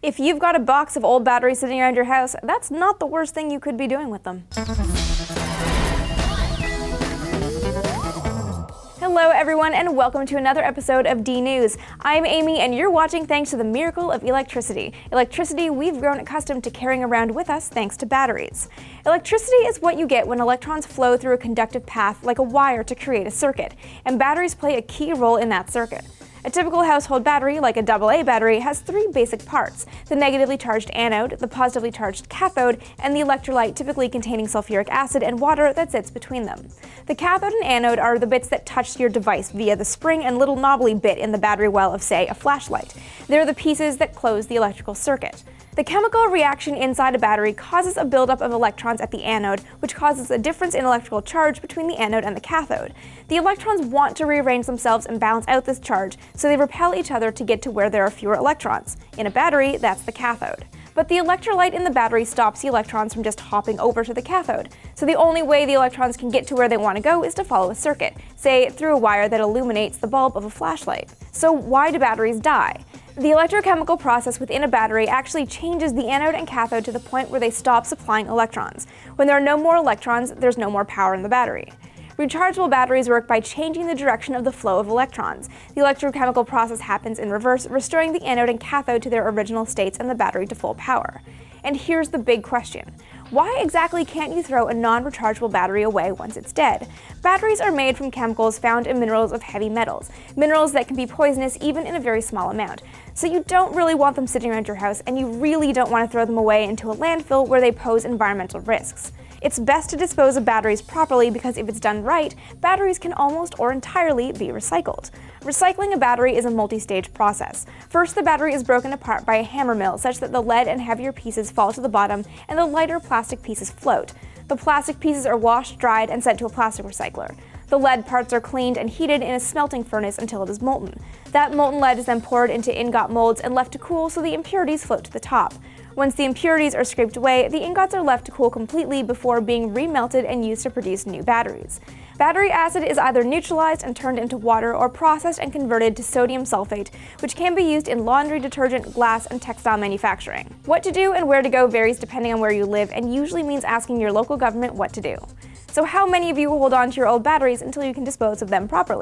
If you've got a box of old batteries sitting around your house, that's not the worst thing you could be doing with them. Hello everyone and welcome to another episode of D News. I'm Amy and you're watching thanks to the miracle of electricity. Electricity we've grown accustomed to carrying around with us thanks to batteries. Electricity is what you get when electrons flow through a conductive path like a wire to create a circuit, and batteries play a key role in that circuit. A typical household battery, like a AA battery, has three basic parts: the negatively charged anode, the positively charged cathode, and the electrolyte typically containing sulfuric acid and water that sits between them. The cathode and anode are the bits that touch your device via the spring and little knobbly bit in the battery well of, say, a flashlight. They're the pieces that close the electrical circuit. The chemical reaction inside a battery causes a buildup of electrons at the anode, which causes a difference in electrical charge between the anode and the cathode. The electrons want to rearrange themselves and balance out this charge, so they repel each other to get to where there are fewer electrons. In a battery, that's the cathode. But the electrolyte in the battery stops the electrons from just hopping over to the cathode. So the only way the electrons can get to where they want to go is to follow a circuit, say through a wire that illuminates the bulb of a flashlight. So why do batteries die? The electrochemical process within a battery actually changes the anode and cathode to the point where they stop supplying electrons. When there are no more electrons, there's no more power in the battery. Rechargeable batteries work by changing the direction of the flow of electrons. The electrochemical process happens in reverse, restoring the anode and cathode to their original states and the battery to full power. And here's the big question. Why exactly can't you throw a non-rechargeable battery away once it's dead? Batteries are made from chemicals found in minerals of heavy metals, minerals that can be poisonous even in a very small amount. So you don't really want them sitting around your house, and you really don't want to throw them away into a landfill where they pose environmental risks. It's best to dispose of batteries properly because if it's done right, batteries can almost or entirely be recycled. Recycling a battery is a multi-stage process. First, the battery is broken apart by a hammer mill such that the lead and heavier pieces fall to the bottom and the lighter plastic pieces float. The plastic pieces are washed, dried, and sent to a plastic recycler. The lead parts are cleaned and heated in a smelting furnace until it is molten. That molten lead is then poured into ingot molds and left to cool so the impurities float to the top. Once the impurities are scraped away, the ingots are left to cool completely before being remelted and used to produce new batteries. Battery acid is either neutralized and turned into water or processed and converted to sodium sulfate, which can be used in laundry detergent, glass, and textile manufacturing. What to do and where to go varies depending on where you live and usually means asking your local government what to do. So how many of you will hold on to your old batteries until you can dispose of them properly?